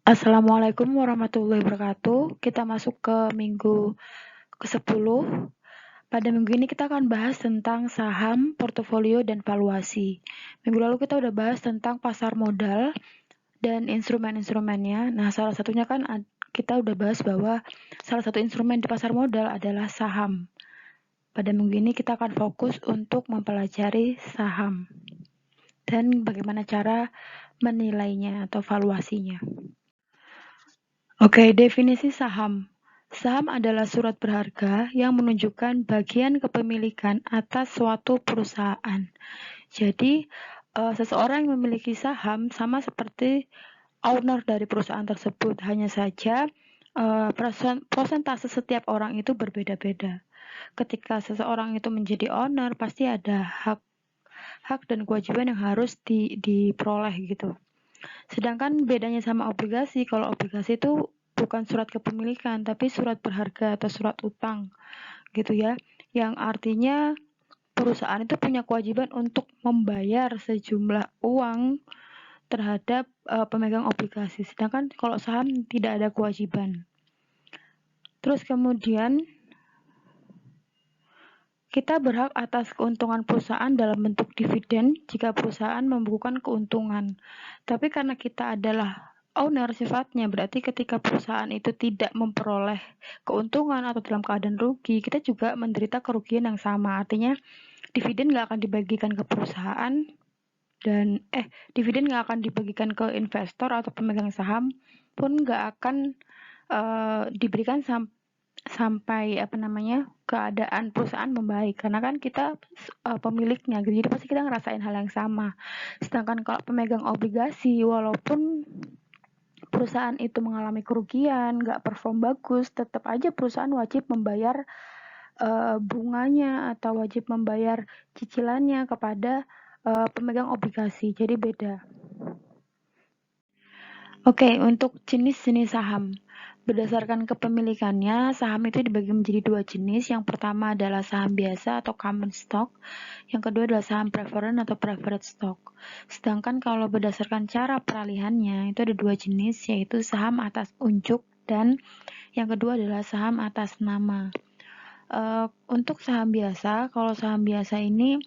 Assalamualaikum warahmatullahi wabarakatuh. Kita masuk ke minggu ke-10. Pada minggu ini kita akan bahas tentang saham, portofolio, dan valuasi. Minggu lalu kita udah bahas tentang pasar modal dan instrumen-instrumennya. Nah, salah satunya kan kita udah bahas bahwa salah satu instrumen di pasar modal adalah saham. Pada minggu ini kita akan fokus untuk mempelajari saham dan bagaimana cara menilainya atau valuasinya. Oke, definisi saham. Saham adalah surat berharga yang menunjukkan bagian kepemilikan atas suatu perusahaan. Jadi, seseorang yang memiliki saham sama seperti owner dari perusahaan tersebut. Hanya saja, prosentase setiap orang itu berbeda-beda. Ketika seseorang itu menjadi owner, pasti ada hak dan kewajiban yang harus diperoleh gitu. Sedangkan bedanya sama obligasi, kalau obligasi itu bukan surat kepemilikan, tapi surat berharga atau surat utang gitu ya. Yang artinya perusahaan itu punya kewajiban untuk membayar sejumlah uang terhadap pemegang obligasi. Sedangkan kalau saham tidak ada kewajiban. Terus kemudian kita berhak atas keuntungan perusahaan dalam bentuk dividen jika perusahaan membukukan keuntungan. Tapi karena kita adalah owner sifatnya, berarti ketika perusahaan itu tidak memperoleh keuntungan atau dalam keadaan rugi, kita juga menderita kerugian yang sama. Artinya dividen nggak akan dibagikan ke perusahaan dan dividen nggak akan dibagikan ke investor atau pemegang saham pun nggak akan diberikan sampai keadaan perusahaan membaik, karena kan kita pemiliknya gitu, jadi pasti kita ngerasain hal yang sama. Sedangkan kalau pemegang obligasi, walaupun perusahaan itu mengalami kerugian, nggak perform bagus, tetap aja perusahaan wajib membayar bunganya atau wajib membayar cicilannya kepada pemegang obligasi, jadi beda. Oke, untuk jenis-jenis saham. Berdasarkan kepemilikannya, saham itu dibagi menjadi dua jenis. Yang pertama adalah saham biasa atau common stock. Yang kedua adalah saham preferred atau preferred stock. Sedangkan kalau berdasarkan cara peralihannya, itu ada dua jenis, yaitu saham atas unjuk dan yang kedua adalah saham atas nama. Untuk saham biasa, kalau saham biasa ini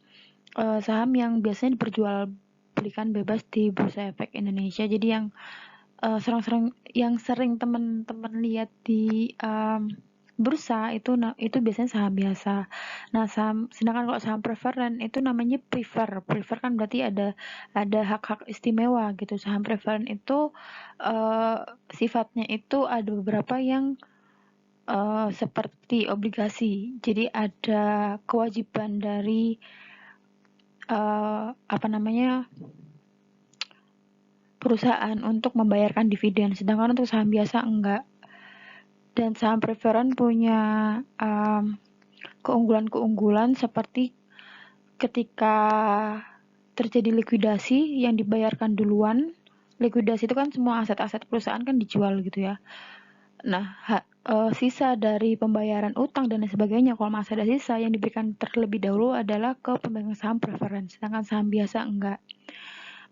saham yang biasanya diperjualbelikan bebas di Bursa Efek Indonesia. Jadi yang sering teman-teman lihat di bursa itu biasanya saham biasa. Nah, sedangkan kalau saham preferen itu namanya prefer. Prefer kan berarti ada hak-hak istimewa gitu. Saham preferen itu sifatnya itu ada beberapa yang seperti obligasi. Jadi ada kewajiban dari perusahaan untuk membayarkan dividen, sedangkan untuk saham biasa enggak. Dan saham preferen punya keunggulan-keunggulan seperti ketika terjadi likuidasi yang dibayarkan duluan. Likuidasi itu kan semua aset-aset perusahaan kan dijual gitu ya. Nah, sisa dari pembayaran utang dan sebagainya, kalau masih ada sisa, yang diberikan terlebih dahulu adalah ke pemegang saham preferen, sedangkan saham biasa enggak.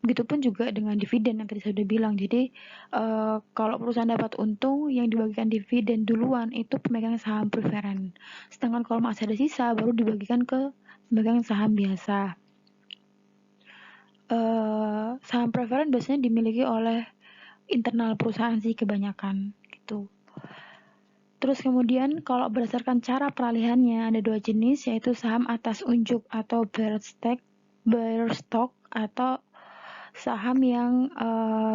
Begitupun juga dengan dividen yang tadi saya sudah bilang. Jadi kalau perusahaan dapat untung, yang dibagikan dividen duluan itu pemegang saham preferen. Sedangkan kalau masih ada sisa, baru dibagikan ke pemegang saham biasa. Saham preferen biasanya dimiliki oleh internal perusahaan sih kebanyakan gitu. Terus kemudian kalau berdasarkan cara peralihannya ada dua jenis, yaitu saham atas unjuk atau bearer stock atau saham yang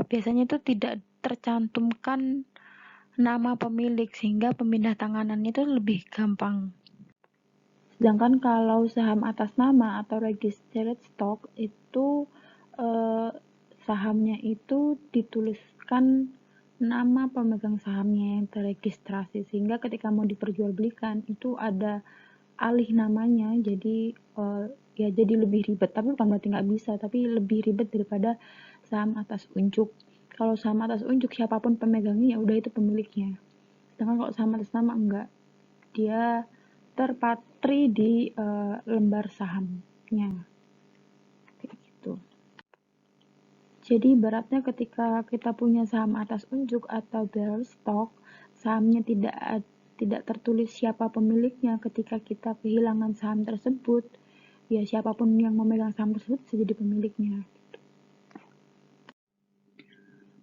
biasanya itu tidak tercantumkan nama pemilik sehingga pemindah tanganannya itu lebih gampang. Sedangkan kalau saham atas nama atau registered stock itu sahamnya itu dituliskan nama pemegang sahamnya yang terregistrasi, sehingga ketika mau diperjualbelikan itu ada alih namanya, jadi ya jadi lebih ribet, tapi bukan berarti nggak bisa, tapi lebih ribet daripada saham atas unjuk. Kalau saham atas unjuk siapapun pemegangnya ya udah itu pemiliknya, sedangkan kalau saham atas nama enggak, dia terpatri di lembar sahamnya kayak gitu. Jadi ibaratnya ketika kita punya saham atas unjuk atau bearer stock, sahamnya tidak tertulis siapa pemiliknya. Ketika kita kehilangan saham tersebut, ya siapapun yang memegang saham tersebut bisa jadi pemiliknya.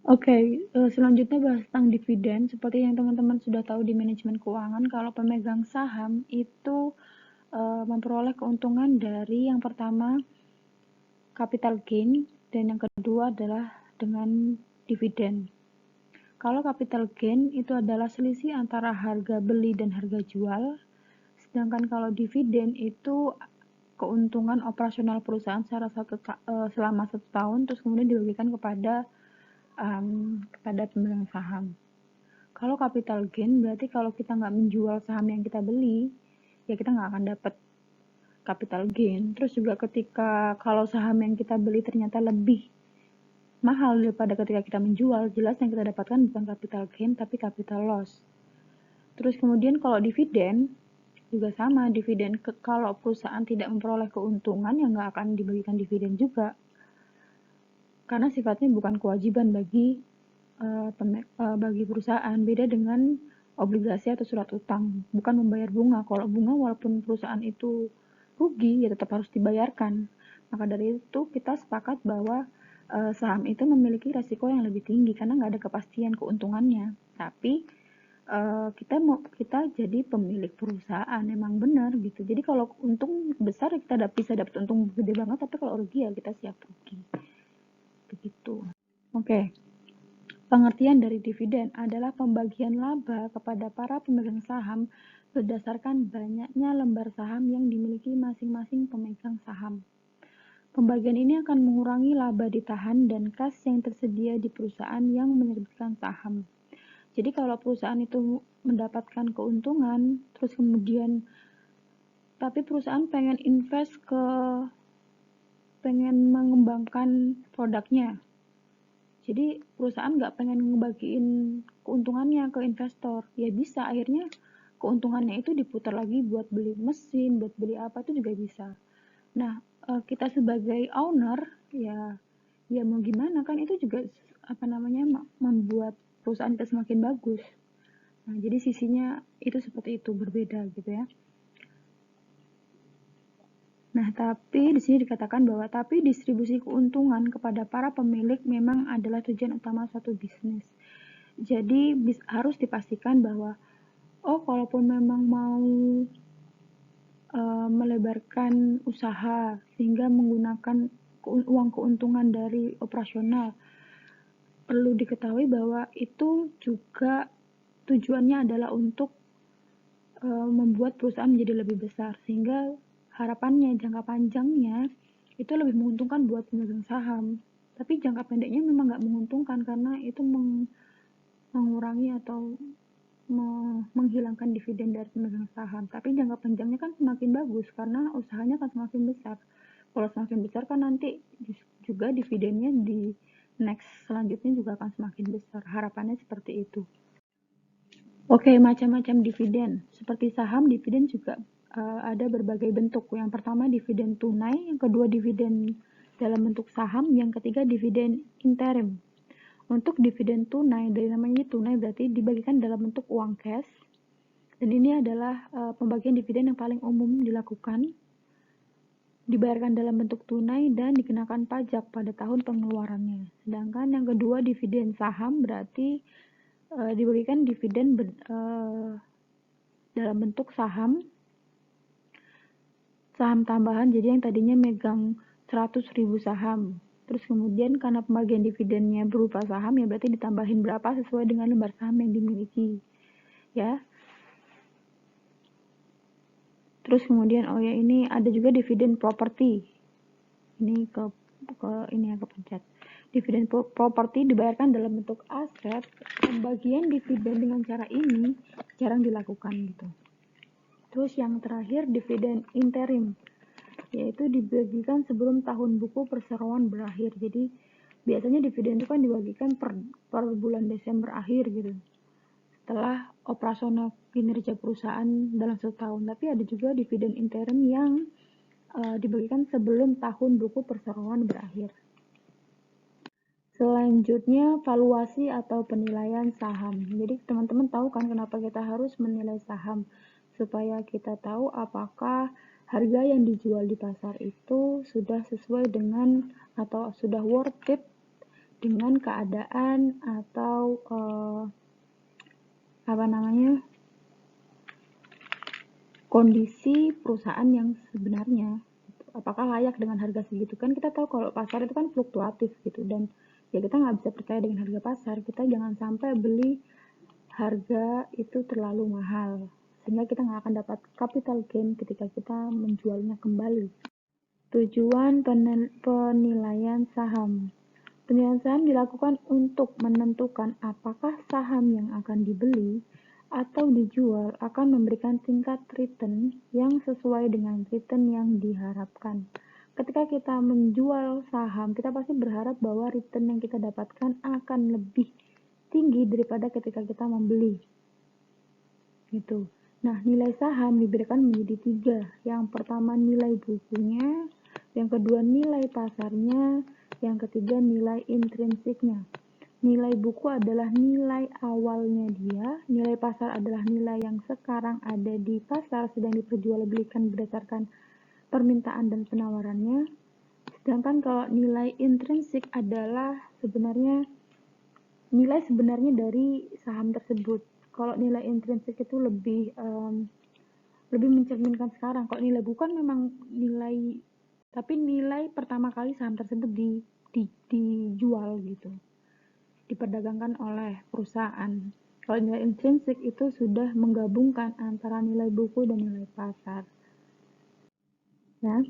Oke, selanjutnya bahas tentang dividen. Seperti yang teman-teman sudah tahu di manajemen keuangan, kalau pemegang saham itu memperoleh keuntungan dari yang pertama capital gain dan yang kedua adalah dengan dividen. Kalau capital gain itu adalah selisih antara harga beli dan harga jual, sedangkan kalau dividen itu keuntungan operasional perusahaan selama 1 tahun terus kemudian dibagikan kepada pemegang saham. Kalau capital gain berarti kalau kita nggak menjual saham yang kita beli, ya kita nggak akan dapat capital gain. Terus juga ketika kalau saham yang kita beli ternyata lebih mahal daripada ketika kita menjual, jelas yang kita dapatkan bukan capital gain tapi capital loss. Terus kemudian kalau dividen juga sama, dividen kalau perusahaan tidak memperoleh keuntungan ya nggak akan dibagikan dividen juga. Karena sifatnya bukan kewajiban bagi perusahaan, beda dengan obligasi atau surat utang, bukan membayar bunga. Kalau bunga walaupun perusahaan itu rugi ya tetap harus dibayarkan. Maka dari itu kita sepakat bahwa saham itu memiliki resiko yang lebih tinggi karena nggak ada kepastian keuntungannya. Tapi kita jadi pemilik perusahaan, emang benar gitu. Jadi kalau untung besar kita bisa dapat untung gede banget, tapi kalau rugi ya kita siap rugi. Begitu. Oke. Pengertian dari dividen adalah pembagian laba kepada para pemegang saham berdasarkan banyaknya lembar saham yang dimiliki masing-masing pemegang saham. Pembagian ini akan mengurangi laba ditahan dan kas yang tersedia di perusahaan yang menerbitkan saham. Jadi kalau perusahaan itu mendapatkan keuntungan, terus kemudian tapi perusahaan pengen mengembangkan produknya. Jadi perusahaan nggak pengen ngebagiin keuntungannya ke investor, ya bisa akhirnya keuntungannya itu diputar lagi buat beli mesin, buat beli apa itu juga bisa. Nah, kita sebagai owner ya mau gimana kan itu juga membuat perusahaan kita semakin bagus. Nah, jadi sisinya itu seperti itu, berbeda gitu ya. Nah, tapi di sini dikatakan bahwa tapi distribusi keuntungan kepada para pemilik memang adalah tujuan utama suatu bisnis. Jadi harus dipastikan bahwa kalaupun memang mau melebarkan usaha sehingga menggunakan uang keuntungan dari operasional, perlu diketahui bahwa itu juga tujuannya adalah untuk membuat perusahaan menjadi lebih besar, sehingga harapannya jangka panjangnya itu lebih menguntungkan buat pemegang saham. Tapi jangka pendeknya memang nggak menguntungkan karena itu mengurangi atau menghilangkan dividen dari pemegang saham. Tapi jangka panjangnya kan semakin bagus karena usahanya akan semakin besar. Kalau semakin besar kan nanti juga dividennya di next selanjutnya juga akan semakin besar. Harapannya seperti itu. Oke, macam-macam dividen. Seperti saham, dividen juga ada berbagai bentuk. Yang pertama dividen tunai, yang kedua dividen dalam bentuk saham, yang ketiga dividen interim. Untuk dividen tunai, dari namanya tunai berarti dibagikan dalam bentuk uang cash. Dan ini adalah pembagian dividen yang paling umum dilakukan. Dibayarkan dalam bentuk tunai dan dikenakan pajak pada tahun pengeluarannya. Sedangkan yang kedua dividen saham berarti dibagikan dividen dalam bentuk saham tambahan, jadi yang tadinya megang 100.000 saham, terus kemudian karena pembagian dividennya berupa saham ya berarti ditambahin berapa sesuai dengan lembar saham yang dimiliki ya. Terus kemudian ini ada juga dividen properti, ini kepencet. Dividen properti dibayarkan dalam bentuk aset. Pembagian dividen dengan cara ini jarang dilakukan gitu. Terus yang terakhir dividen interim, yaitu dibagikan sebelum tahun buku perseroan berakhir. Jadi biasanya dividen itu kan dibagikan per bulan Desember akhir gitu, setelah operasional kinerja perusahaan dalam 1 tahun. Tapi ada juga dividen interim yang dibagikan sebelum tahun buku perseroan berakhir. Selanjutnya, valuasi atau penilaian saham. Jadi teman-teman tahu kan kenapa kita harus menilai saham? Supaya kita tahu apakah harga yang dijual di pasar itu sudah sesuai dengan atau sudah worth it dengan keadaan atau kondisi perusahaan yang sebenarnya. Apakah layak dengan harga segitu? Kan kita tahu kalau pasar itu kan fluktuatif gitu, dan ya kita nggak bisa percaya dengan harga pasar. Kita jangan sampai beli harga itu terlalu mahal sehingga kita nggak akan dapat capital gain ketika kita menjualnya kembali. Tujuan penilaian saham. Penilaian saham dilakukan untuk menentukan apakah saham yang akan dibeli atau dijual akan memberikan tingkat return yang sesuai dengan return yang diharapkan. Ketika kita menjual saham, kita pasti berharap bahwa return yang kita dapatkan akan lebih tinggi daripada ketika kita membeli. Gitu. Nah, nilai saham diberikan menjadi 3. Yang pertama nilai bukunya, yang kedua nilai pasarnya, yang ketiga nilai intrinsiknya. Nilai buku adalah nilai awalnya dia, nilai pasar adalah nilai yang sekarang ada di pasar sedang diperjualbelikan berdasarkan permintaan dan penawarannya. Sedangkan kalau nilai intrinsik adalah nilai sebenarnya dari saham tersebut. Kalau nilai intrinsik itu lebih mencerminkan sekarang. Kalau nilai buku kan memang nilai, tapi nilai pertama kali saham tersebut dijual gitu, diperdagangkan oleh perusahaan. Kalau nilai intrinsik itu sudah menggabungkan antara nilai buku dan nilai pasar. Ya.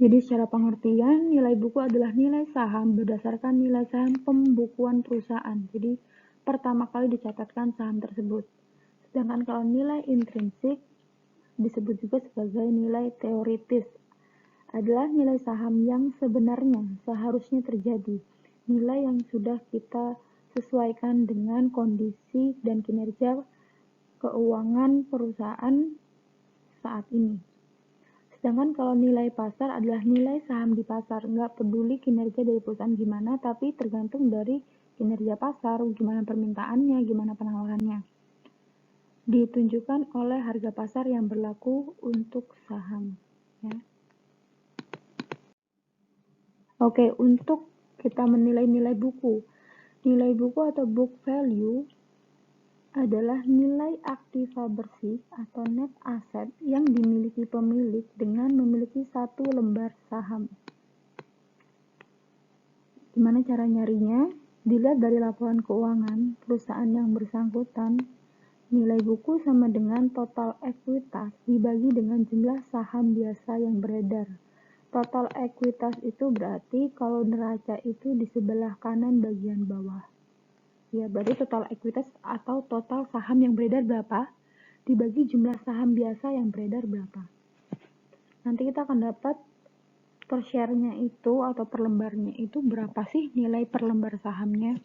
Jadi secara pengertian, nilai buku adalah nilai saham berdasarkan nilai saham pembukuan perusahaan. Jadi pertama kali dicatatkan saham tersebut. Sedangkan kalau nilai intrinsik disebut juga sebagai nilai teoritis, adalah nilai saham yang sebenarnya seharusnya terjadi, nilai yang sudah kita sesuaikan dengan kondisi dan kinerja keuangan perusahaan saat ini. Sedangkan kalau nilai pasar adalah nilai saham di pasar, nggak peduli kinerja dari perusahaan gimana, tapi tergantung dari kinerja pasar, gimana permintaannya, gimana penawarannya. Ditunjukkan oleh harga pasar yang berlaku untuk saham. Ya. Oke, untuk kita menilai nilai buku. Nilai buku atau book value adalah nilai aktiva bersih atau net asset yang dimiliki pemilik dengan memiliki satu lembar saham. Gimana cara nyarinya? Dilihat dari laporan keuangan perusahaan yang bersangkutan, nilai buku sama dengan total ekuitas dibagi dengan jumlah saham biasa yang beredar. Total ekuitas itu berarti kalau neraca itu di sebelah kanan bagian bawah. Ya, berarti total ekuitas atau total saham yang beredar berapa dibagi jumlah saham biasa yang beredar berapa. Nanti kita akan dapat per share-nya itu atau per lembarnya itu berapa sih nilai per lembar sahamnya.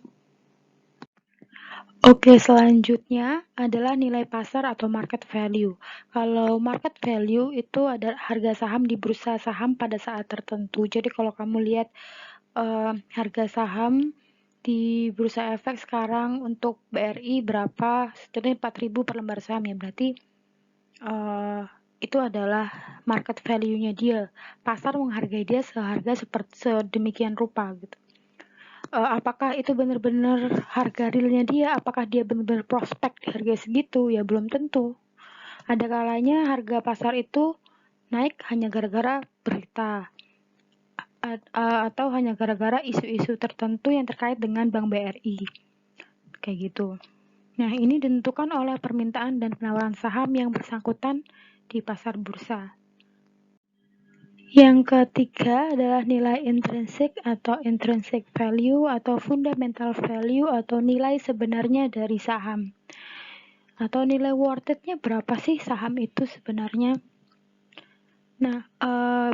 Oke, selanjutnya adalah nilai pasar atau market value. Kalau market value itu ada harga saham di bursa saham pada saat tertentu. Jadi kalau kamu lihat harga saham di bursa efek sekarang untuk BRI berapa, setidaknya 4.000 per lembar saham ya, berarti itu adalah market value-nya dia. Pasar menghargai dia seharga sedemikian rupa gitu. Apakah itu benar-benar harga realnya dia, apakah dia benar-benar prospek di harga segitu, ya belum tentu. Ada kalanya harga pasar itu naik hanya gara-gara berita atau hanya gara-gara isu-isu tertentu yang terkait dengan Bank BRI, kayak gitu. Nah, ini ditentukan oleh permintaan dan penawaran saham yang bersangkutan di pasar bursa. Yang ketiga adalah nilai intrinsik atau intrinsic value atau fundamental value atau nilai sebenarnya dari saham. Atau nilai worth it-nya berapa sih saham itu sebenarnya? Nah,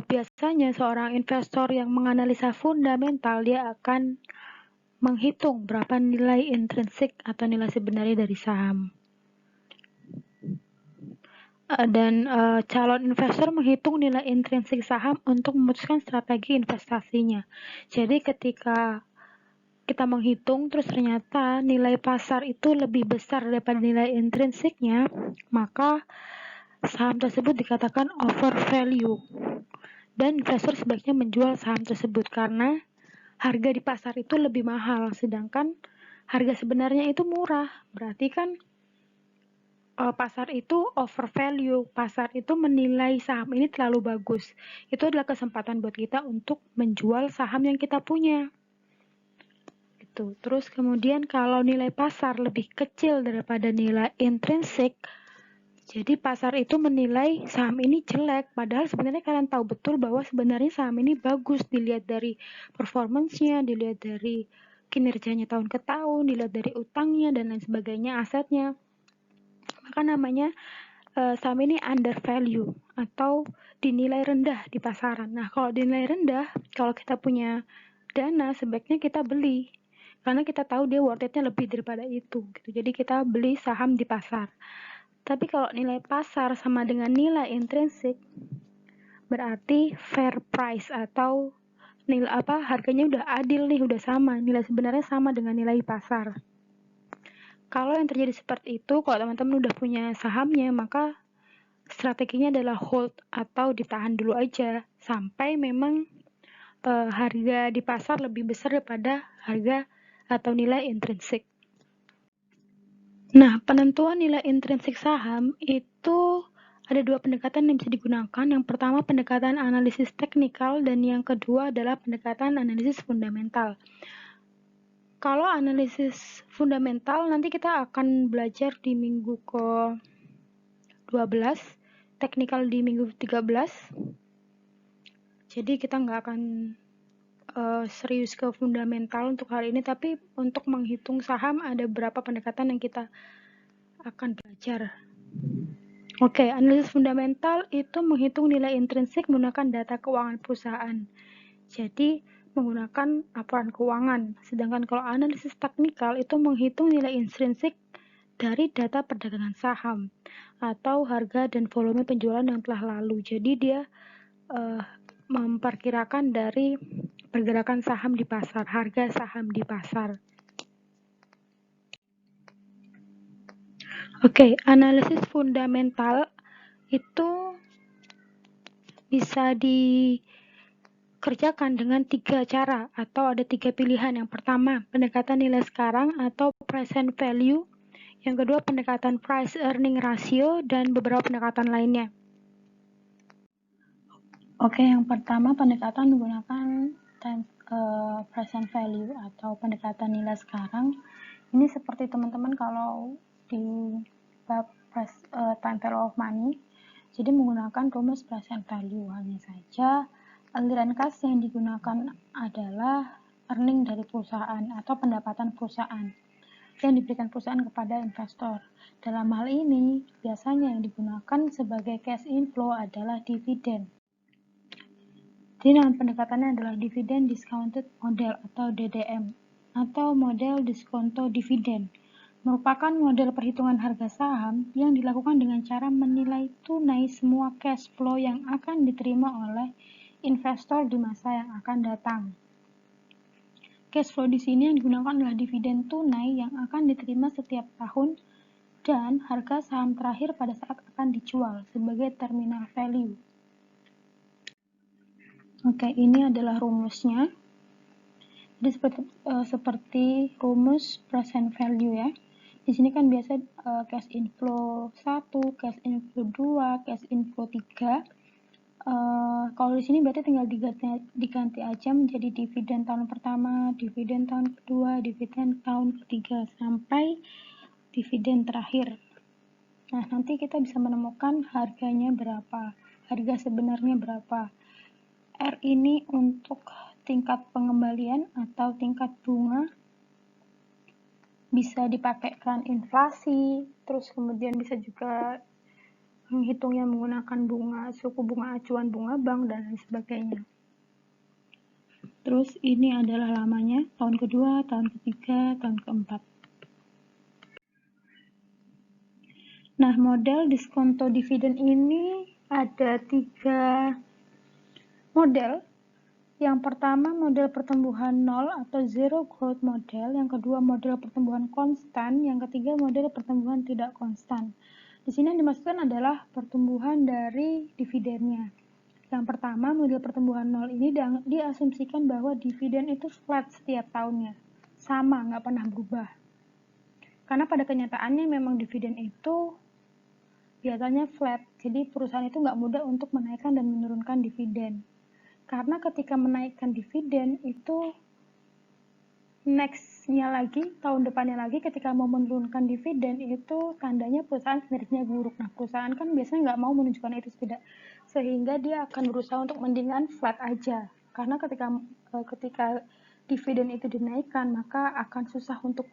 biasanya seorang investor yang menganalisa fundamental dia akan menghitung berapa nilai intrinsik atau nilai sebenarnya dari saham. Dan calon investor menghitung nilai intrinsik saham untuk memutuskan strategi investasinya. Jadi ketika kita menghitung terus ternyata nilai pasar itu lebih besar daripada nilai intrinsiknya, maka saham tersebut dikatakan over value. Dan investor sebaiknya menjual saham tersebut karena harga di pasar itu lebih mahal, sedangkan harga sebenarnya itu murah. Berarti kan pasar itu over value, pasar itu menilai saham ini terlalu bagus. Itu adalah kesempatan buat kita untuk menjual saham yang kita punya. Gitu. Terus kemudian kalau nilai pasar lebih kecil daripada nilai intrinsik, jadi pasar itu menilai saham ini jelek, padahal sebenarnya kalian tahu betul bahwa sebenarnya saham ini bagus, dilihat dari performance-nya, dilihat dari kinerjanya tahun ke tahun, dilihat dari utangnya dan lain sebagainya, asetnya. Maka namanya saham ini under value atau dinilai rendah di pasaran. Nah, kalau dinilai rendah, kalau kita punya dana, sebaiknya kita beli. Karena kita tahu dia worth it-nya lebih daripada itu. Gitu. Jadi kita beli saham di pasar. Tapi kalau nilai pasar sama dengan nilai intrinsik, berarti fair price atau nilai harganya udah adil nih, udah sama. Nilai sebenarnya sama dengan nilai pasar. Kalau yang terjadi seperti itu, kalau teman-teman udah punya sahamnya, maka strateginya adalah hold atau ditahan dulu aja sampai memang harga di pasar lebih besar daripada harga atau nilai intrinsik. Nah, penentuan nilai intrinsik saham itu ada dua pendekatan yang bisa digunakan. Yang pertama pendekatan analisis teknikal dan yang kedua adalah pendekatan analisis fundamental. Kalau analisis fundamental nanti kita akan belajar di minggu ke-12, teknikal di minggu 13. Jadi kita nggak akan serius ke fundamental untuk hari ini, tapi untuk menghitung saham ada beberapa pendekatan yang kita akan belajar. Oke, analisis fundamental itu menghitung nilai intrinsik menggunakan data keuangan perusahaan. Jadi menggunakan laporan keuangan. Sedangkan kalau analisis teknikal itu menghitung nilai intrinsik dari data perdagangan saham atau harga dan volume penjualan yang telah lalu. Jadi dia memperkirakan dari pergerakan saham di pasar, harga saham di pasar. Oke, analisis fundamental itu bisa dikerjakan dengan 3 cara atau ada 3 pilihan. Yang pertama, pendekatan nilai sekarang atau present value. Yang kedua, pendekatan price earning ratio dan beberapa pendekatan lainnya. Oke, yang pertama pendekatan menggunakan present value atau pendekatan nilai sekarang. Ini seperti teman-teman kalau di bab time value of money, jadi menggunakan rumus present value. Hanya saja aliran kas yang digunakan adalah earning dari perusahaan atau pendapatan perusahaan yang diberikan perusahaan kepada investor. Dalam hal ini, biasanya yang digunakan sebagai cash inflow adalah dividen. Jadi nama pendekatannya adalah Dividend Discounted Model atau DDM atau model diskonto dividen. Merupakan model perhitungan harga saham yang dilakukan dengan cara menilai tunai semua cash flow yang akan diterima oleh investor di masa yang akan datang. Cash flow di sini yang digunakan adalah dividen tunai yang akan diterima setiap tahun dan harga saham terakhir pada saat akan dijual sebagai terminal value. Oke, ini adalah rumusnya. Jadi seperti rumus present value ya. Di sini kan biasa cash inflow 1, cash inflow 2, cash inflow 3. Kalau di sini berarti tinggal diganti aja menjadi dividen tahun pertama, dividen tahun kedua, dividen tahun ketiga sampai dividen terakhir. Nah, nanti kita bisa menemukan harganya berapa, harga sebenarnya berapa. R ini untuk tingkat pengembalian atau tingkat bunga, bisa dipakaikan inflasi, terus kemudian bisa juga menghitungnya menggunakan bunga, suku bunga acuan bunga bank dan lain sebagainya. Terus ini adalah lamanya, tahun kedua, tahun ketiga, tahun keempat. Nah, model diskonto dividen ini ada 3 model. Yang pertama model pertumbuhan nol atau zero growth model, yang kedua model pertumbuhan konstan, yang ketiga model pertumbuhan tidak konstan. Di sini yang dimaksudkan adalah pertumbuhan dari dividennya. Yang pertama, model pertumbuhan nol ini diasumsikan bahwa dividen itu flat setiap tahunnya, sama, nggak pernah berubah. Karena pada kenyataannya memang dividen itu biasanya flat, jadi perusahaan itu nggak mudah untuk menaikkan dan menurunkan dividen. Karena ketika menaikkan dividen itu next-nya lagi, tahun depannya lagi ketika mau menurunkan dividen itu tandanya perusahaan kinerjanya buruk. Nah, perusahaan kan biasanya nggak mau menunjukkan itu tidak, sehingga dia akan berusaha untuk mendingan flat aja. Karena ketika dividen itu dinaikkan, maka akan susah untuk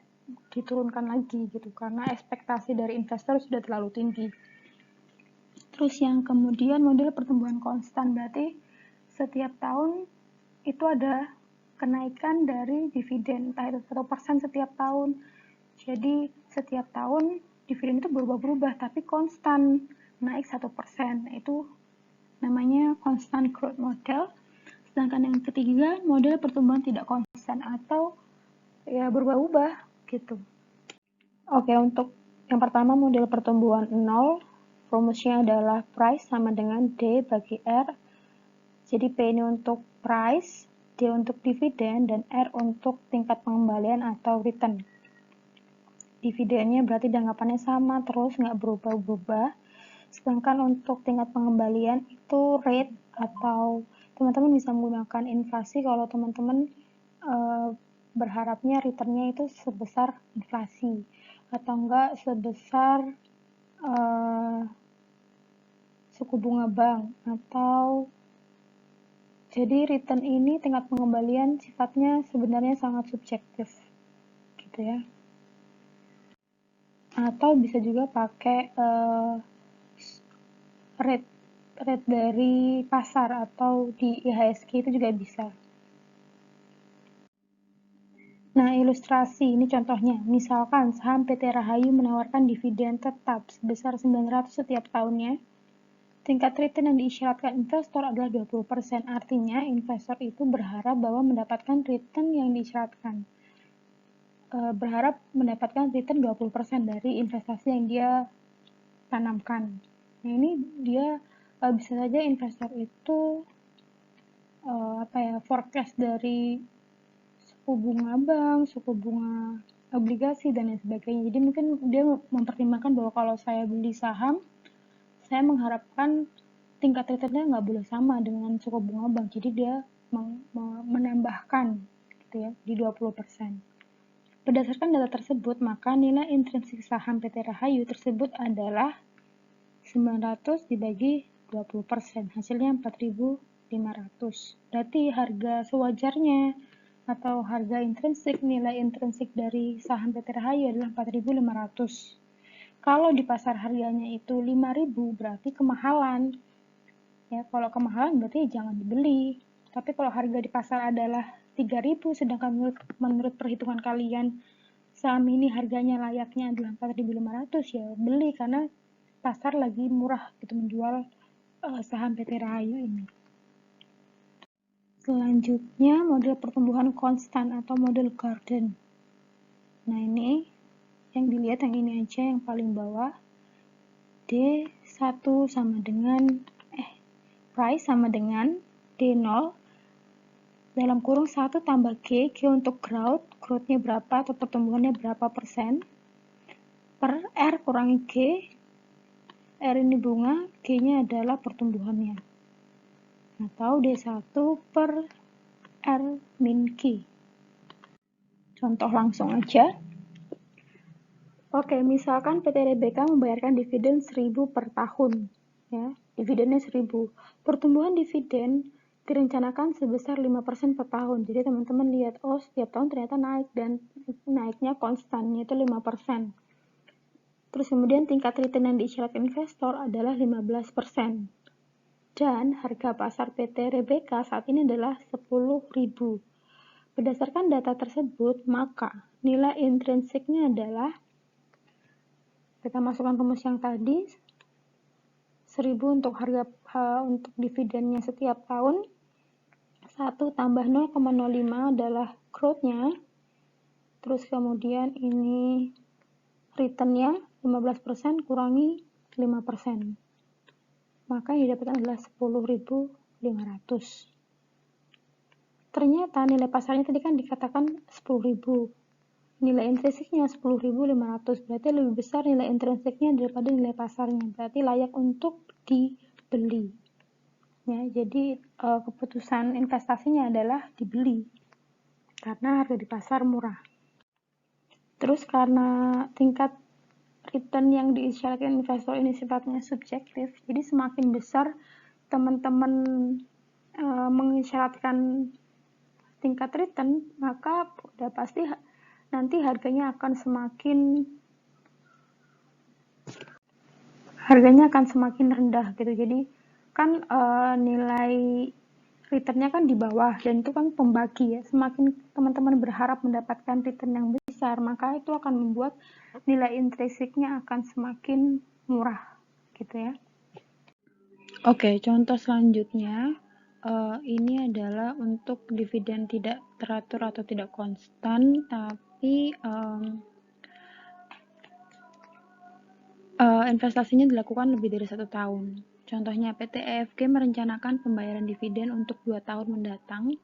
diturunkan lagi gitu, karena ekspektasi dari investor sudah terlalu tinggi. Terus yang kemudian model pertumbuhan konstan, berarti setiap tahun itu ada kenaikan dari dividen, entah itu 1% setiap tahun. Jadi setiap tahun dividen itu berubah-ubah, tapi konstan naik 1%. Itu namanya constant growth model. Sedangkan yang ketiga model pertumbuhan tidak konstan atau ya berubah-ubah gitu. Oke, untuk yang pertama model pertumbuhan 0, rumusnya adalah price sama dengan D bagi R. Jadi P ini untuk price, D untuk dividen, dan R untuk tingkat pengembalian atau return. Dividennya berarti anggapannya sama, terus nggak berubah-ubah. Sedangkan untuk tingkat pengembalian itu rate, atau teman-teman bisa menggunakan inflasi kalau teman-teman berharapnya returnnya itu sebesar inflasi, atau enggak sebesar suku bunga bank, atau jadi return ini tingkat pengembalian sifatnya sebenarnya sangat subjektif gitu ya. Atau bisa juga pakai rate dari pasar atau di IHSG itu juga bisa. Nah, ilustrasi ini contohnya. Misalkan saham PT Rahayu menawarkan dividen tetap sebesar 900 setiap tahunnya. Tingkat return yang diisyaratkan investor adalah 20%. Artinya, investor itu berharap bahwa mendapatkan return yang diisyaratkan. Berharap mendapatkan return 20% dari investasi yang dia tanamkan. Nah, ini dia bisa saja investor itu forecast dari suku bunga bank, suku bunga obligasi, dan lain sebagainya. Jadi mungkin dia mempertimbangkan bahwa kalau saya beli saham, saya mengharapkan tingkat returnnya nggak boleh sama dengan suku bunga bank. Jadi dia menambahkan gitu ya, di 20%. Berdasarkan data tersebut, maka nilai intrinsik saham PT Rahayu tersebut adalah 900 dibagi 20%, hasilnya 4.500. Berarti harga sewajarnya atau harga intrinsik, nilai intrinsik dari saham PT Rahayu adalah 4.500. Kalau di pasar harganya itu 5.000 berarti kemahalan. Ya, kalau kemahalan berarti jangan dibeli. Tapi kalau harga di pasar adalah 3.000, sedangkan menurut perhitungan kalian saham ini harganya layaknya adalah 4.500, ya beli karena pasar lagi murah gitu menjual saham PT Rahayu ini. Selanjutnya model pertumbuhan konstan atau model garden. Nah, ini yang dilihat yang ini aja, yang paling bawah. D1 sama dengan price sama dengan D0 dalam kurung 1 tambah G untuk growth-nya berapa atau pertumbuhannya berapa persen, per R kurangi G, R ini bunga, G-nya adalah pertumbuhannya. Atau D1 per R min G. Contoh langsung aja. Oke, misalkan PT RBK membayarkan dividen 1.000 per tahun. Ya, dividennya 1.000. Pertumbuhan dividen direncanakan sebesar 5% per tahun. Jadi teman-teman lihat, oh setiap tahun ternyata naik dan naiknya konstan, yaitu 5%. Terus kemudian tingkat return yang diisyaratkan investor adalah 15%. Dan harga pasar PT RBK saat ini adalah 10.000. Berdasarkan data tersebut, maka nilai intrinsiknya adalah, kita masukkan rumus yang tadi, 1.000 untuk harga untuk dividennya setiap tahun, 1 tambah 0,05 adalah growth-nya, terus kemudian ini return-nya 15% kurangi 5%, maka yang didapatkan adalah 10.500. Ternyata nilai pasarnya tadi kan dikatakan 10.000, nilai intrinsiknya 10.500, berarti lebih besar nilai intrinsiknya daripada nilai pasarnya, berarti layak untuk dibeli ya. Jadi keputusan investasinya adalah dibeli karena harga di pasar murah. Terus karena tingkat return yang diisyaratkan investor ini sifatnya subjektif, jadi semakin besar teman-teman mengisyaratkan tingkat return, maka udah pasti nanti harganya akan semakin rendah gitu. Jadi kan nilai returnnya kan di bawah, dan itu kan pembagi ya. Semakin teman-teman berharap mendapatkan return yang besar, maka itu akan membuat nilai intrinsiknya akan semakin murah gitu ya. Oke, contoh selanjutnya ini adalah untuk dividen tidak teratur atau tidak konstan, tapi investasinya dilakukan lebih dari 1 tahun. Contohnya, PT EFG merencanakan pembayaran dividen untuk 2 tahun mendatang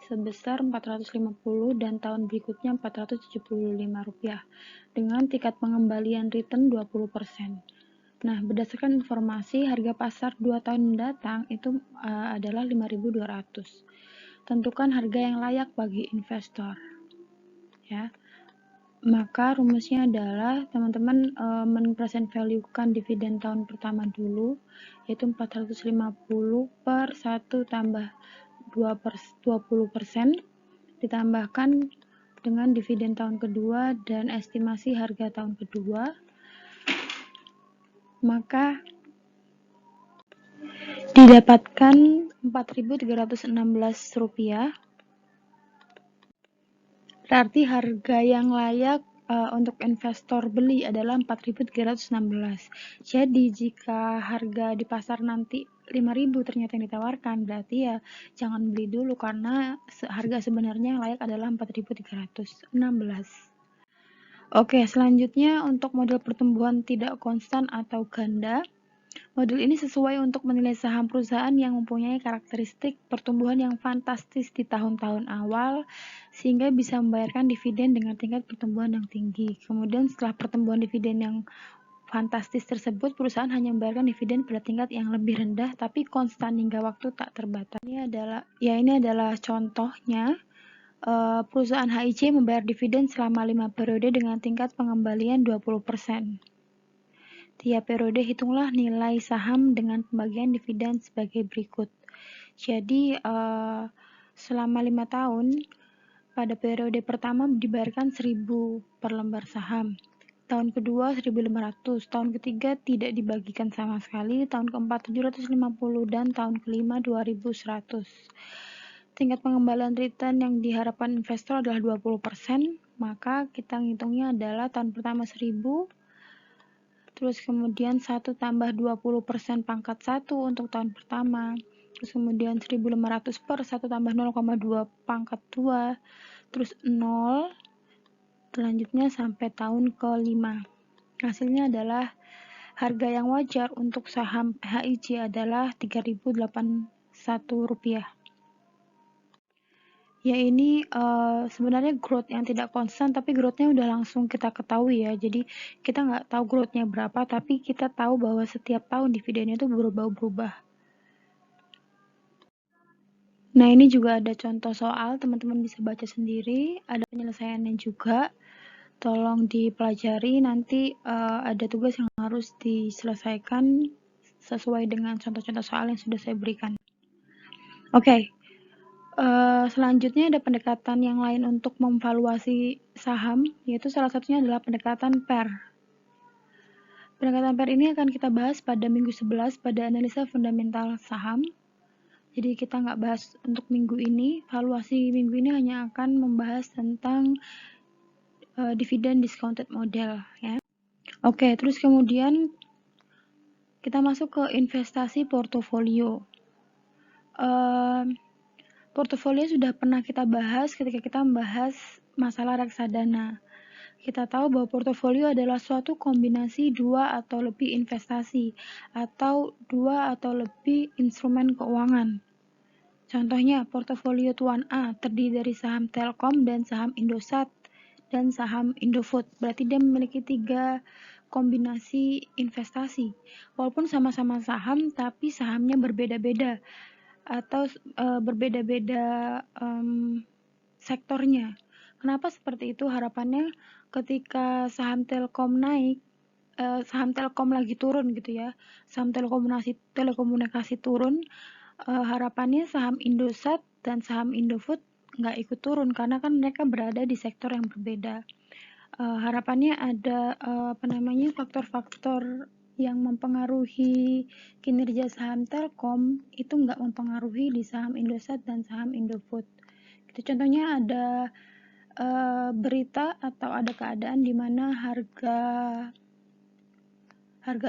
sebesar 450 dan tahun berikutnya 475 rupiah dengan tingkat pengembalian return 20%. Nah, berdasarkan informasi, harga pasar 2 tahun mendatang itu adalah 5.200. Tentukan harga yang layak bagi investor. Ya. Maka rumusnya adalah teman-teman men-present value-kan dividen tahun pertama dulu, yaitu 450 per 1 tambah 20%, ditambahkan dengan dividen tahun kedua dan estimasi harga tahun kedua, maka didapatkan 4.316 rupiah. Berarti harga yang layak untuk investor beli adalah 4.316. Jadi jika harga di pasar nanti 5.000 ternyata yang ditawarkan, berarti ya jangan beli dulu karena harga sebenarnya yang layak adalah 4.316. Oke, selanjutnya untuk model pertumbuhan tidak konstan atau ganda. Model ini sesuai untuk menilai saham perusahaan yang mempunyai karakteristik pertumbuhan yang fantastis di tahun-tahun awal, sehingga bisa membayarkan dividen dengan tingkat pertumbuhan yang tinggi. Kemudian setelah pertumbuhan dividen yang fantastis tersebut, perusahaan hanya membayarkan dividen pada tingkat yang lebih rendah, tapi konstan hingga waktu tak terbatas. Ini adalah contohnya. Perusahaan HIC membayar dividen selama 5 periode dengan tingkat pengembalian 20%. Tiap periode hitunglah nilai saham dengan pembagian dividen sebagai berikut. Jadi selama 5 tahun, pada periode pertama dibayarkan 1.000 per lembar saham, tahun kedua 1.500, tahun ketiga tidak dibagikan sama sekali, tahun keempat 750, dan tahun kelima 2.100. Tingkat pengembalian return yang diharapkan investor adalah 20%, maka kita ngitungnya adalah tahun pertama 1.000, terus kemudian 1 tambah 20% pangkat 1 untuk tahun pertama, terus kemudian 1.500 per 1 tambah 0,2 pangkat 2, terus 0, selanjutnya sampai tahun ke-5. Hasilnya adalah harga yang wajar untuk saham HIC adalah 3.081 rupiah. Ya, ini sebenarnya growth yang tidak konstan, tapi growth-nya udah langsung kita ketahui ya. Jadi kita nggak tahu growth-nya berapa, tapi kita tahu bahwa setiap tahun dividennya itu berubah-ubah. Nah, ini juga ada contoh soal, teman-teman bisa baca sendiri, ada penyelesaiannya juga. Tolong dipelajari, nanti ada tugas yang harus diselesaikan sesuai dengan contoh-contoh soal yang sudah saya berikan. Oke. Selanjutnya ada pendekatan yang lain untuk memvaluasi saham, yaitu salah satunya adalah pendekatan PER. Pendekatan PER ini akan kita bahas pada minggu 11 pada analisa fundamental saham. Jadi kita nggak bahas untuk minggu ini, valuasi minggu ini hanya akan membahas tentang dividen discounted model ya. Oke, terus kemudian kita masuk ke investasi portofolio. portofolio sudah pernah kita bahas ketika kita membahas masalah reksadana. Kita tahu bahwa portofolio adalah suatu kombinasi dua atau lebih investasi atau dua atau lebih instrumen keuangan. Contohnya, portofolio Tuan A terdiri dari saham Telkom dan saham Indosat dan saham Indofood. Berarti dia memiliki 3 kombinasi investasi. Walaupun sama-sama saham, tapi sahamnya berbeda-beda atau berbeda-beda sektornya. Kenapa seperti itu? Harapannya ketika saham Telkom naik, saham Telkom lagi turun gitu ya, saham telekomunikasi turun, harapannya saham Indosat dan saham Indofood nggak ikut turun karena kan mereka berada di sektor yang berbeda. Harapannya ada faktor-faktor yang mempengaruhi kinerja saham Telkom itu nggak mempengaruhi di saham Indosat dan saham Indofood. Gitu. Contohnya ada berita atau ada keadaan di mana harga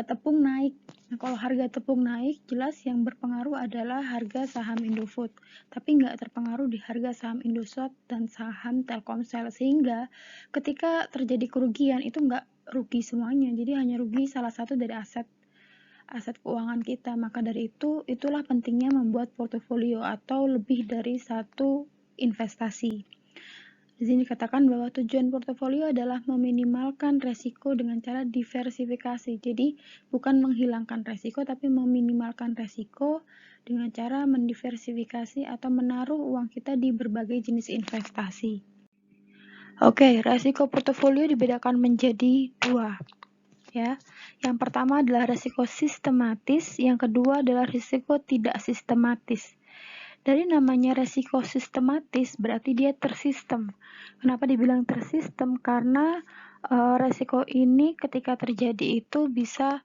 tepung naik. Nah, kalau harga tepung naik, jelas yang berpengaruh adalah harga saham Indofood, tapi nggak terpengaruh di harga saham Indosat dan saham Telkomsel, sehingga ketika terjadi kerugian itu nggak rugi semuanya, jadi hanya rugi salah satu dari aset keuangan kita. Maka dari itu, itulah pentingnya membuat portofolio atau lebih dari satu investasi. Di sini dikatakan bahwa tujuan portofolio adalah meminimalkan resiko dengan cara diversifikasi. Jadi, bukan menghilangkan resiko, tapi meminimalkan resiko dengan cara mendiversifikasi atau menaruh uang kita di berbagai jenis investasi. Oke, resiko portofolio dibedakan menjadi 2. Ya. Yang pertama adalah resiko sistematis, yang kedua adalah risiko tidak sistematis. Dari namanya resiko sistematis berarti dia tersistem. Kenapa dibilang tersistem? Karena resiko ini ketika terjadi itu bisa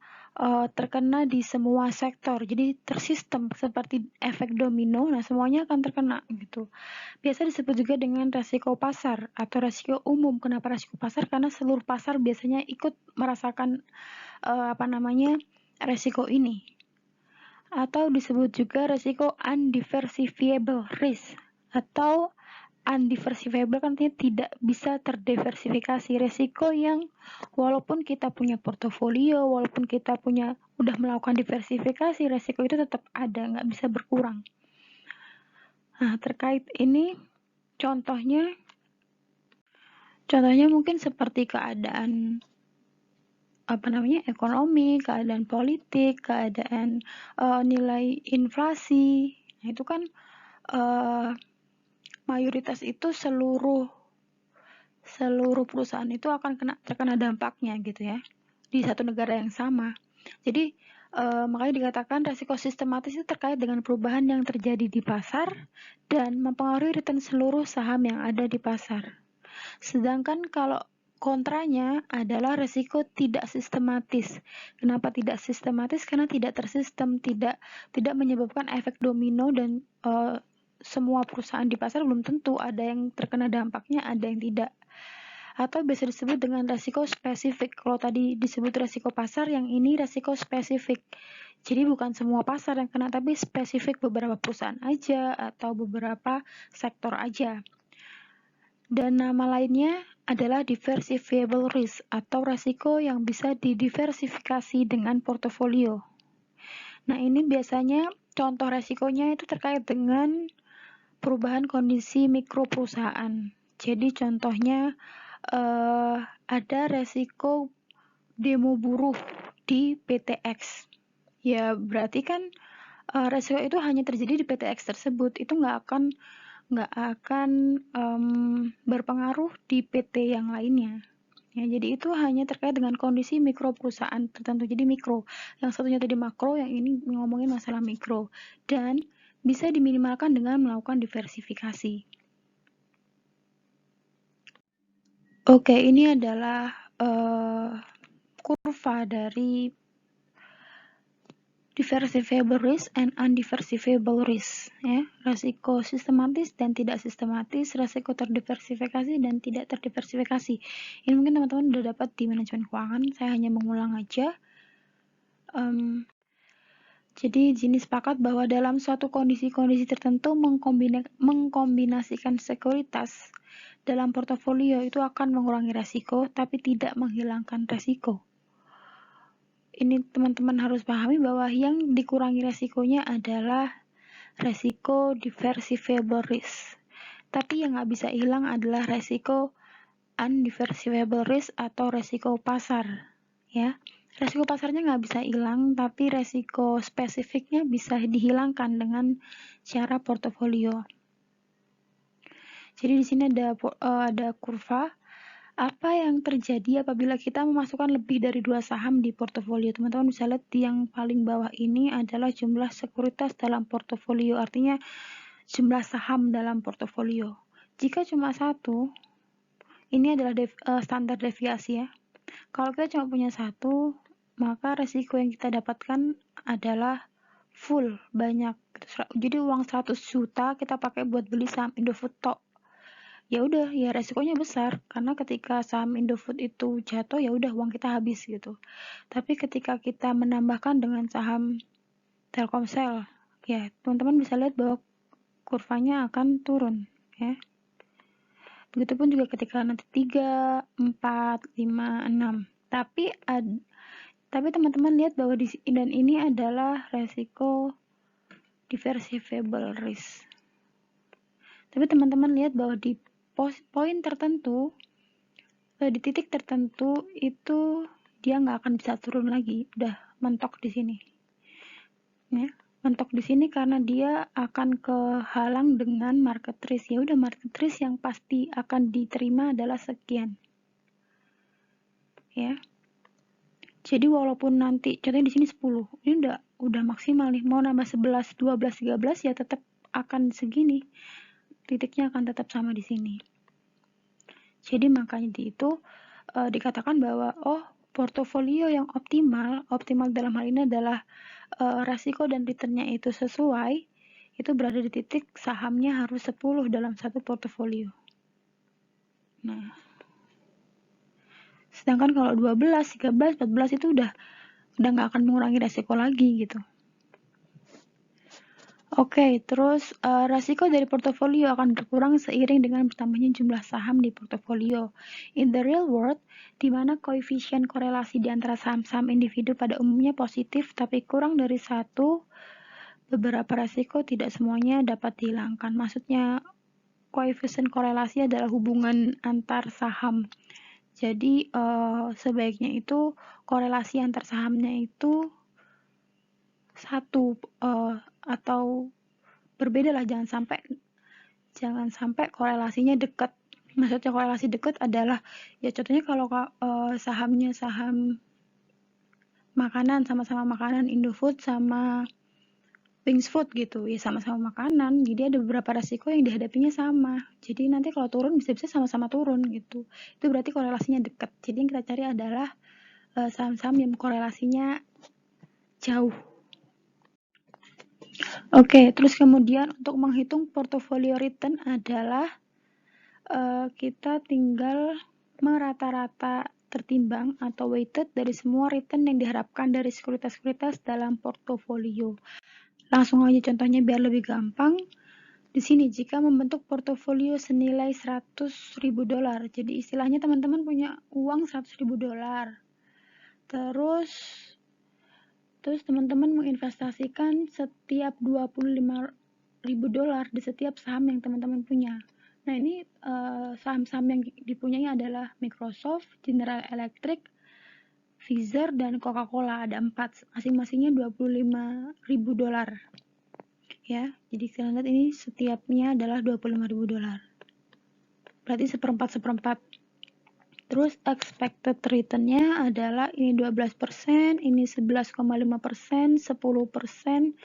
terkena di semua sektor. Jadi tersistem seperti efek domino. Nah, semuanya akan terkena gitu. Biasa disebut juga dengan resiko pasar atau resiko umum. Kenapa resiko pasar? Karena seluruh pasar biasanya ikut merasakan resiko ini. Atau disebut juga resiko undiversifiable risk atau undiversifiable kan artinya tidak bisa terdiversifikasi. Resiko yang walaupun kita punya portofolio, walaupun kita udah melakukan diversifikasi, resiko itu tetap ada, nggak bisa berkurang. Nah, terkait ini contohnya mungkin seperti keadaan ekonomi, keadaan politik, keadaan nilai inflasi. Nah, itu kan mayoritas itu seluruh perusahaan itu akan terkena dampaknya gitu ya di satu negara yang sama. Jadi makanya dikatakan resiko sistematis itu terkait dengan perubahan yang terjadi di pasar dan mempengaruhi return seluruh saham yang ada di pasar. Sedangkan kalau kontranya adalah resiko tidak sistematis. Kenapa tidak sistematis? Karena tidak tersistem, tidak menyebabkan efek domino dan semua perusahaan di pasar belum tentu ada yang terkena dampaknya, ada yang tidak. Atau bisa disebut dengan resiko spesifik. Kalau tadi disebut resiko pasar, yang ini resiko spesifik. Jadi bukan semua pasar yang kena, tapi spesifik beberapa perusahaan aja atau beberapa sektor aja. Dan nama lainnya adalah diversifiable risk atau resiko yang bisa didiversifikasi dengan portofolio. Nah, ini biasanya contoh resikonya itu terkait dengan perubahan kondisi mikro perusahaan. Jadi contohnya ada resiko demo buruh di PTX. Ya berarti kan resiko itu hanya terjadi di PTX tersebut, itu nggak akan berpengaruh di PT yang lainnya. Ya, jadi itu hanya terkait dengan kondisi mikro perusahaan tertentu. Jadi mikro, yang satunya tadi makro, yang ini ngomongin masalah mikro. Dan bisa diminimalkan dengan melakukan diversifikasi. Oke, ini adalah kurva dari diversifiable risk and undiversifiable risk, ya. Resiko sistematis dan tidak sistematis, resiko terdiversifikasi dan tidak terdiversifikasi. Ini mungkin teman-teman udah dapat di manajemen keuangan, saya hanya mengulang aja. Jadi jenis sepakat bahwa dalam suatu kondisi-kondisi tertentu mengkombinasikan sekuritas dalam portofolio itu akan mengurangi resiko tapi tidak menghilangkan resiko. Ini teman-teman harus pahami bahwa yang dikurangi resikonya adalah resiko diversifiable risk. Tapi yang nggak bisa hilang adalah resiko undiversifiable risk atau resiko pasar. Ya, resiko pasarnya nggak bisa hilang, tapi resiko spesifiknya bisa dihilangkan dengan cara portofolio. Jadi di sini ada kurva. Apa yang terjadi apabila kita memasukkan lebih dari 2 saham di portofolio? Teman-teman bisa lihat yang paling bawah ini adalah jumlah sekuritas dalam portofolio, artinya jumlah saham dalam portofolio. Jika cuma satu, ini adalah standar deviasi ya. Kalau kita cuma punya satu, maka resiko yang kita dapatkan adalah full, banyak. Jadi uang 100 juta kita pakai buat beli saham Indofood tok. Ya udah, ya resikonya besar karena ketika saham Indofood itu jatuh ya udah uang kita habis gitu. Tapi ketika kita menambahkan dengan saham Telkomsel, ya teman-teman bisa lihat bahwa kurvanya akan turun ya. Begitupun juga ketika nanti 3, 4, 5, 6. Tapi teman-teman lihat bahwa dan ini adalah resiko diversifiable risk. Tapi teman-teman lihat bahwa di poin tertentu, di titik tertentu itu dia nggak akan bisa turun lagi, udah mentok di sini. Ya, mentok di sini karena dia akan kehalang dengan market risk. Ya udah, market risk yang pasti akan diterima adalah sekian. Ya. Jadi walaupun nanti contohnya di sini 10, ini udah maksimal nih, mau nambah 11, 12, 13 ya tetap akan segini. Titiknya akan tetap sama di sini. Jadi makanya itu dikatakan bahwa portofolio yang optimal dalam hal ini adalah resiko dan returnnya itu sesuai, itu berada di titik sahamnya harus 10 dalam satu portofolio. Nah, sedangkan kalau 12, 13, 14 itu udah nggak akan mengurangi resiko lagi gitu. Oke, terus resiko dari portofolio akan berkurang seiring dengan bertambahnya jumlah saham di portofolio. In the real world, di mana koefisien korelasi di antara saham-saham individu pada umumnya positif, tapi kurang dari 1, beberapa resiko tidak semuanya dapat dihilangkan. Maksudnya, koefisien korelasi adalah hubungan antar saham. Jadi, sebaiknya itu korelasi antar sahamnya itu 1 atau berbeda lah, jangan sampai korelasinya dekat. Maksudnya korelasi dekat adalah ya contohnya kalau sahamnya saham makanan, sama-sama makanan Indofood sama Wings Food gitu, ya sama-sama makanan, jadi ada beberapa resiko yang dihadapinya sama. Jadi nanti kalau turun bisa-bisa sama-sama turun gitu. Itu berarti korelasinya dekat. Jadi yang kita cari adalah saham-saham yang korelasinya jauh. Oke, terus kemudian untuk menghitung portofolio return adalah kita tinggal merata-rata tertimbang atau weighted dari semua return yang diharapkan dari sekuritas-sekuritas dalam portofolio. Langsung aja contohnya biar lebih gampang. Di sini jika membentuk portofolio senilai $100.000, jadi istilahnya teman-teman punya uang $100.000. Terus teman-teman menginvestasikan setiap $25.000 di setiap saham yang teman-teman punya. Nah, ini saham-saham yang dipunyai adalah Microsoft, General Electric, Pfizer, dan Coca-Cola. Ada 4, masing-masingnya $25.000. Ya, jadi kalian lihat ini setiapnya adalah $25.000. Berarti seperempat. Terus expected return-nya adalah ini 12%, ini 11,5%, 10%,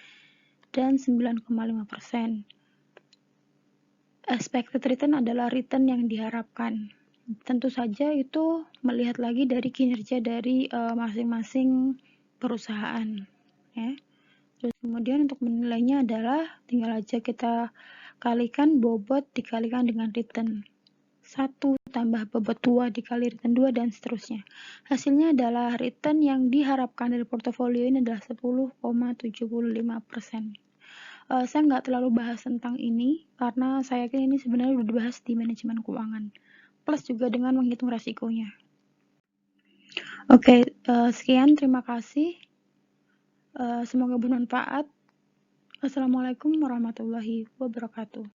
dan 9,5%. Expected return adalah return yang diharapkan. Tentu saja itu melihat lagi dari kinerja dari masing-masing perusahaan. Ya. Terus kemudian untuk menilainya adalah tinggal aja kita kalikan bobot dikalikan dengan return. 1 tambah bobot 2 dikali return 2 dan seterusnya. Hasilnya adalah return yang diharapkan dari portofolio ini adalah 10,75%. Saya nggak terlalu bahas tentang ini karena saya yakin ini sebenarnya sudah dibahas di manajemen keuangan, plus juga dengan menghitung resikonya. Oke, sekian, terima kasih. Semoga bermanfaat. Wassalamualaikum warahmatullahi wabarakatuh.